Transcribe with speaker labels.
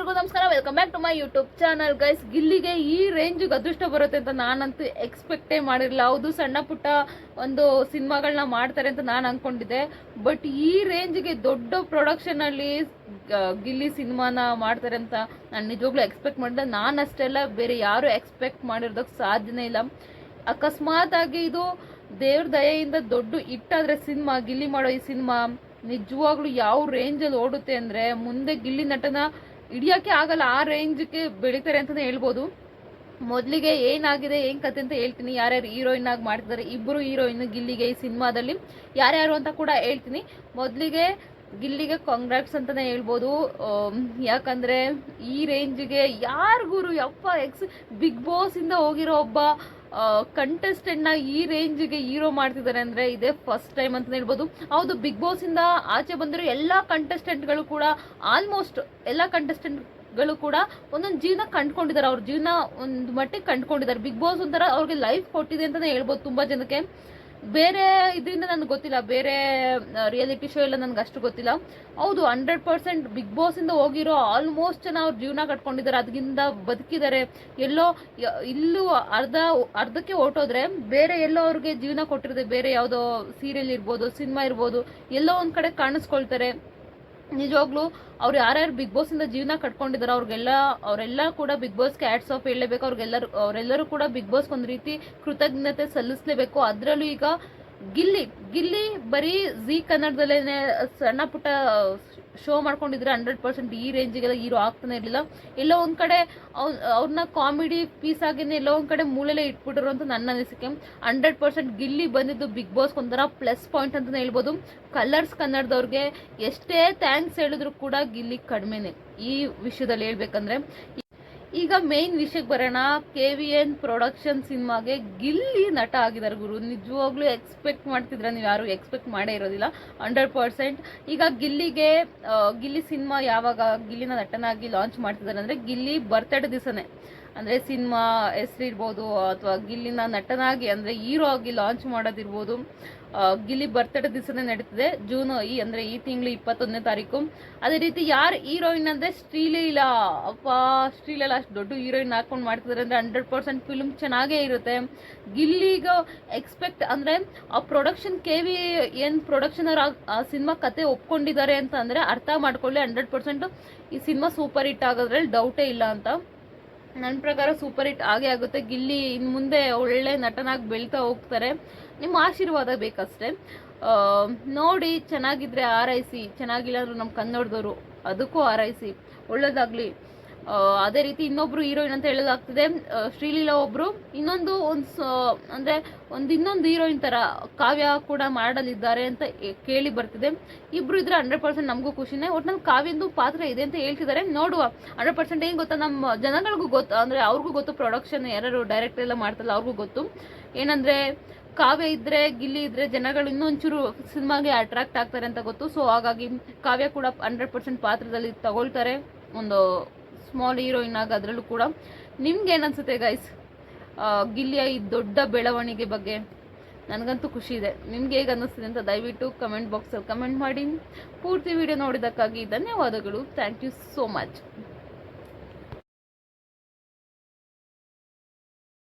Speaker 1: ಎಲ್ಲರಿಗೂ ನಮಸ್ಕಾರ. Welcome back to my YouTube channel guys. ಗಿಲ್ಲಿಗೆ ಈ ರೇಂಜ್ಗೆ ಅದೃಷ್ಟ ಬರುತ್ತೆ ಅಂತ ನಾನಂತೂ ಎಕ್ಸ್ಪೆಕ್ಟೇ ಮಾಡಿರಲಿಲ್ಲ. ಹೌದು, ಸಣ್ಣ ಪುಟ್ಟ ಒಂದು ಸಿನಿಮಾಗಳನ್ನ ಮಾಡ್ತಾರೆ ಅಂತ ನಾನು ಅಂದ್ಕೊಂಡಿದ್ದೆ, ಬಟ್ ಈ ರೇಂಜ್ಗೆ ದೊಡ್ಡ ಪ್ರೊಡಕ್ಷನಲ್ಲಿ ಗಿಲ್ಲಿ ಸಿನಿಮಾನ ಮಾಡ್ತಾರೆ ಅಂತ ನಾನು ನಿಜವಾಗ್ಲೂ ಎಕ್ಸ್ಪೆಕ್ಟ್ ಮಾಡಿದೆ. ನಾನು ಅಷ್ಟೆಲ್ಲ ಬೇರೆ ಯಾರು ಎಕ್ಸ್ಪೆಕ್ಟ್ ಮಾಡಿರೋದಕ್ಕೆ ಸಾಧ್ಯನೇ ಇಲ್ಲ. ಅಕಸ್ಮಾತ್ ಆಗಿ ಇದು ದೇವ್ರ ದಯೆಯಿಂದ ದೊಡ್ಡ ಹಿಟ್ಟಾದರೆ ಸಿನಿಮಾ, ಗಿಲ್ಲಿ ಮಾಡೋ ಈ ಸಿನಿಮಾ ನಿಜವಾಗ್ಲೂ ಯಾವ ರೇಂಜಲ್ಲಿ ಓಡುತ್ತೆ ಅಂದರೆ ಮುಂದೆ ಗಿಲ್ಲಿ ನಟನ ಹಿಡಿಯೋಕ್ಕೆ ಆಗಲ್ಲ, ಆ ರೇಂಜ್ಗೆ ಬೆಳೀತಾರೆ ಅಂತಲೇ ಹೇಳ್ಬೋದು. ಮೊದಲಿಗೆ ಏನಾಗಿದೆ ಏನು ಕತೆ ಅಂತ ಹೇಳ್ತೀನಿ. ಯಾರ್ಯಾರು ಹೀರೋಯಿನ್ ಆಗಿ ಮಾಡ್ತಿದ್ದಾರೆ, ಇಬ್ಬರು ಹೀರೋಯಿನ್ ಗಿಲ್ಲಿಗೆ ಈ ಸಿನಿಮಾದಲ್ಲಿ ಯಾರ್ಯಾರು ಅಂತ ಕೂಡ ಹೇಳ್ತೀನಿ. ಮೊದಲಿಗೆ ಗಿಲ್ಲಿಗೆ ಕಾಂಗ್ರಾಟ್ಸ್ ಅಂತಲೇ ಹೇಳ್ಬೋದು. ಯಾಕಂದರೆ ಈ ರೇಂಜ್ಗೆ ಯಾರಿಗೂ ಬಿಗ್ ಬಾಸಿಂದ ಹೋಗಿರೋ ಒಬ್ಬ ಕಂಟೆಸ್ಟೆಂಟ್ನ ಈ ರೇಂಜ್ಗೆ ಹೀರೋ ಮಾಡ್ತಿದ್ದಾರೆ ಅಂದರೆ ಇದೇ ಫಸ್ಟ್ ಟೈಮ್ ಅಂತಲೇ ಹೇಳ್ಬೋದು. ಹೌದು, ಬಿಗ್ ಬಾಸಿಂದ ಆಚೆ ಬಂದಿರೋ ಎಲ್ಲ ಕಂಟೆಸ್ಟೆಂಟ್ಗಳು ಕೂಡ ಆಲ್ಮೋಸ್ಟ್ ಎಲ್ಲ ಕಂಟೆಸ್ಟೆಂಟ್ಗಳು ಕೂಡ ಒಂದೊಂದು ಜೀವನ ಕಂಡುಕೊಂಡಿದ್ದಾರೆ. ಅವ್ರ ಜೀವನ ಒಂದು ಮಟ್ಟಿಗೆ ಕಂಡುಕೊಂಡಿದ್ದಾರೆ. ಬಿಗ್ ಬಾಸ್ ಒಂಥರ ಅವ್ರಿಗೆ ಲೈಫ್ ಕೊಟ್ಟಿದೆ ಅಂತಲೇ ಹೇಳ್ಬೋದು ತುಂಬ ಜನಕ್ಕೆ. ಬೇರೆ ಇದರಿಂದ ನನಗೆ ಗೊತ್ತಿಲ್ಲ, ಬೇರೆ ರಿಯಾಲಿಟಿ ಶೋ ಎಲ್ಲ ನನಗೆ ಅಷ್ಟು ಗೊತ್ತಿಲ್ಲ. ಹೌದು, 100% ಬಿಗ್ ಬಾಸಿಂದ ಹೋಗಿರೋ ಆಲ್ಮೋಸ್ಟ್ ಜನ ಅವ್ರ ಜೀವನ ಕಟ್ಕೊಂಡಿದ್ದಾರೆ, ಅದರಿಂದ ಬದುಕಿದ್ದಾರೆ. ಎಲ್ಲೋ ಇಲ್ಲೂ ಅರ್ಧಕ್ಕೆ ಹೊರಟೋದ್ರೆ ಬೇರೆ ಎಲ್ಲೋ ಅವ್ರಿಗೆ ಜೀವನ ಕೊಟ್ಟಿರುತ್ತೆ. ಬೇರೆ ಯಾವುದೋ ಸೀರಿಯಲ್ ಇರ್ಬೋದು, ಸಿನಿಮಾ ಇರ್ಬೋದು, ಎಲ್ಲೋ ಒಂದು ಕಡೆ ಕಾಣಿಸ್ಕೊಳ್ತಾರೆ. ನಿಜವಾಗ್ಲೂ ಅವ್ರು ಯಾರ್ಯಾರು ಬಿಗ್ ಬಾಸಿಂದ ಜೀವನ ಕಟ್ಕೊಂಡಿದ್ದಾರೆ ಅವರೆಲ್ಲ ಕೂಡ ಬಿಗ್ ಬಾಸ್ಗೆ ಹ್ಯಾಟ್ಸ್ ಆಫ್ ಹೇಳಲೇಬೇಕು. ಅವರೆಲ್ಲರೂ ಕೂಡ ಬಿಗ್ ಬಾಸ್ಗೆ ಒಂದು ರೀತಿ ಕೃತಜ್ಞತೆ ಸಲ್ಲಿಸಲೇಬೇಕು. ಅದರಲ್ಲೂ ಈಗ ಗಿಲ್ಲಿ ಬರೀ ಜಿ ಕನ್ನಡದಲ್ಲೇ ಸಣ್ಣ ಪುಟ್ಟ ಶೋ ಮಾಡ್ಕೊಂಡಿದ್ರೆ 100% ಈ ರೇಂಜಿಗೆಲ್ಲ ಹೀರೋ ಆಗ್ತಾನೆ ಇರಲಿಲ್ಲ. ಎಲ್ಲೋ ಒಂದು ಕಡೆ ಅವ್ರನ್ನ ಕಾಮಿಡಿ ಪೀಸ್ ಆಗಿನೇ ಎಲ್ಲೋ ಒಂದು ಕಡೆ ಮೂಲೆಯಲ್ಲೇ ಇಟ್ಬಿಟ್ರು ಅಂತ ನನ್ನ ಅನಿಸಿಕೆ. 100% ಗಿಲ್ಲಿ ಬಂದಿದ್ದು ಬಿಗ್ ಬಾಸ್ಗೆ ಒಂಥರ ಪ್ಲಸ್ ಪಾಯಿಂಟ್ ಅಂತಲೇ ಹೇಳ್ಬೋದು. ಕಲರ್ಸ್ ಕನ್ನಡದವ್ರಿಗೆ ಎಷ್ಟೇ ಥ್ಯಾಂಕ್ಸ್ ಹೇಳಿದ್ರು ಕೂಡ ಗಿಲ್ಲಿ ಕಡಿಮೆನೆ ಈ ವಿಷಯದಲ್ಲಿ ಹೇಳ್ಬೇಕಂದ್ರೆ. ಈಗ ಮೇನ್ ವಿಷಯಕ್ಕೆ ಬರೋಣ. KVN ಪ್ರೊಡಕ್ಷನ್ ಸಿನಿಮಾಗೆ ಗಿಲ್ಲಿ ನಟ ಆಗಿದ್ದಾರೆ ಗುರು. ನಿಜವಾಗ್ಲೂ ಎಕ್ಸ್ಪೆಕ್ಟ್ ಮಾಡ್ತಿದ್ರೆ ನೀವು ಯಾರು ಎಕ್ಸ್ಪೆಕ್ಟ್ ಮಾಡೇ ಇರೋದಿಲ್ಲ 100%. ಈಗ ಗಿಲ್ಲಿ ಸಿನಿಮಾ ಯಾವಾಗ ಗಿಲ್ಲಿನ ನಟನಾಗಿ ಲಾಂಚ್ ಮಾಡ್ತಿದ್ದಾರೆ ಅಂದರೆ ಗಿಲ್ಲಿ ಬರ್ತ್ಡೇ ದಿವಸನೇ, ಅಂದರೆ ಸಿನಿಮಾ ಹೆಸರಿರ್ಬೋದು ಅಥವಾ ಗಿಲ್ಲಿನ ನಟನಾಗಿ ಅಂದರೆ ಹೀರೋ ಆಗಿ ಲಾಂಚ್ ಮಾಡೋದಿರ್ಬೋದು, ಗಿಲ್ಲಿ ಬರ್ತ್ಡೇ ದಿವಸನೇ ನಡೀತಿದೆ. ಜೂನ್ ಅಂದರೆ ಈ ತಿಂಗಳು 21ನೇ ತಾರೀಕು. ಅದೇ ರೀತಿ ಯಾರು ಹೀರೋಯಿನ್ ಅಂದರೆ ಶ್ರೀಲೀಲಾ. ಶ್ರೀಲೀಲಾ ಅಷ್ಟು ದೊಡ್ಡ ಹೀರೋಯಿನ್ ಹಾಕೊಂಡು ಮಾಡ್ತಿದ್ದಾರೆ ಅಂದರೆ 100% ಫಿಲ್ಮ್ ಚೆನ್ನಾಗೇ ಇರುತ್ತೆ. ಗಿಲ್ಲಿಗ ಎಕ್ಸ್ಪೆಕ್ಟ್ ಅಂದರೆ ಆ ಪ್ರೊಡಕ್ಷನ್ KVN ಪ್ರೊಡಕ್ಷನ್ ಅವ್ರು ಆ ಸಿನಿಮಾ ಕತೆ ಒಪ್ಕೊಂಡಿದ್ದಾರೆ ಅಂತ ಅಂದರೆ ಅರ್ಥ ಮಾಡ್ಕೊಳ್ಳಿ. 100% ಈ ಸಿನಿಮಾ ಸೂಪರ್ ಹಿಟ್ ಆಗೋದ್ರಲ್ಲಿ ಡೌಟೇ ಇಲ್ಲ ಅಂತ. ನನ್ನ ಪ್ರಕಾರ ಸೂಪರ್ ಹಿಟ್ ಆಗೇ ಆಗುತ್ತೆ. ಗಿಲ್ಲಿ ಇನ್ನು ಮುಂದೆ ಒಳ್ಳೆ ನಟನಾಗಿ ಬೆಳೀತಾ ಹೋಗ್ತಾರೆ. ನಿಮ್ಮ ಆಶೀರ್ವಾದ ಬೇಕಷ್ಟೇ. ನೋಡಿ, ಚೆನ್ನಾಗಿದ್ರೆ ಆರೈಸಿ, ಚೆನ್ನಾಗಿಲ್ಲ ಅಂದರೂ ನಮ್ಮ ಕನ್ನಡದವರು ಅದಕ್ಕೂ ಆರೈಸಿ, ಒಳ್ಳೇದಾಗಲಿ. ಅದೇ ರೀತಿ ಇನ್ನೊಬ್ರು ಹೀರೋಯಿನ್ ಅಂತ ಹೇಳೋದಾಗ್ತಿದೆ. ಶ್ರೀಲೀಲಾ ಒಬ್ರು, ಇನ್ನೊಂದು ಇನ್ನೊಂದು ಹೀರೋಯಿನ್ ಥರ ಕಾವ್ಯ ಕೂಡ ಮಾಡಲಿದ್ದಾರೆ ಅಂತ ಕೇಳಿ ಬರ್ತಿದೆ. ಇಬ್ರು ಇದ್ರೆ 100% ನಮಗೂ ಖುಷಿನೇ. ಒಟ್ನಲ್ಲಿ ಕಾವ್ಯಂದು ಪಾತ್ರ ಇದೆ ಅಂತ ಹೇಳ್ತಿದ್ದಾರೆ. ನೋಡುವ. 100% ಏನು ಗೊತ್ತಾ, ನಮ್ಮ ಜನಗಳಿಗೂ ಗೊತ್ತು, ಅಂದರೆ ಅವ್ರಿಗೂ ಗೊತ್ತು, ಪ್ರೊಡಕ್ಷನ್ ಯಾರು ಡೈರೆಕ್ಟರ್ ಎಲ್ಲ ಮಾಡ್ತಾರಲ್ಲ ಅವ್ರಿಗೂ ಗೊತ್ತು. ಏನಂದರೆ ಕಾವ್ಯ ಇದ್ದರೆ, ಗಿಲ್ಲಿ ಇದ್ದರೆ ಜನಗಳು ಇನ್ನೊಂಚೂರು ಸಿನಿಮಾಗೆ ಅಟ್ರಾಕ್ಟ್ ಆಗ್ತಾರೆ ಅಂತ ಗೊತ್ತು. ಸೊ ಹಾಗಾಗಿ ಕಾವ್ಯ ಕೂಡ 100% ಪಾತ್ರದಲ್ಲಿ ತಗೊಳ್ತಾರೆ, ಒಂದು ಸ್ಮಾಲ್ ಹೀರೋಯಿನ್ ಆಗಿ. ಅದರಲ್ಲೂ ಕೂಡ ನಿಮ್ಗೆ ಏನನ್ಸುತ್ತೆ ಗೈಸ್ ಗಿಲ್ಲಿಯ ಈ ದೊಡ್ಡ ಬೆಳವಣಿಗೆ ಬಗ್ಗೆ? ನನಗಂತೂ ಖುಷಿ ಇದೆ. ನಿಮ್ಗೆ ಹೇಗೆ ಅನ್ನಿಸ್ತಿದೆ ಅಂತ ದಯವಿಟ್ಟು ಕಮೆಂಟ್ ಬಾಕ್ಸಲ್ಲಿ ಕಮೆಂಟ್ ಮಾಡಿ. ಪೂರ್ತಿ ವಿಡಿಯೋ ನೋಡಿದ್ದಕ್ಕಾಗಿ ಧನ್ಯವಾದಗಳು. Thank you so much.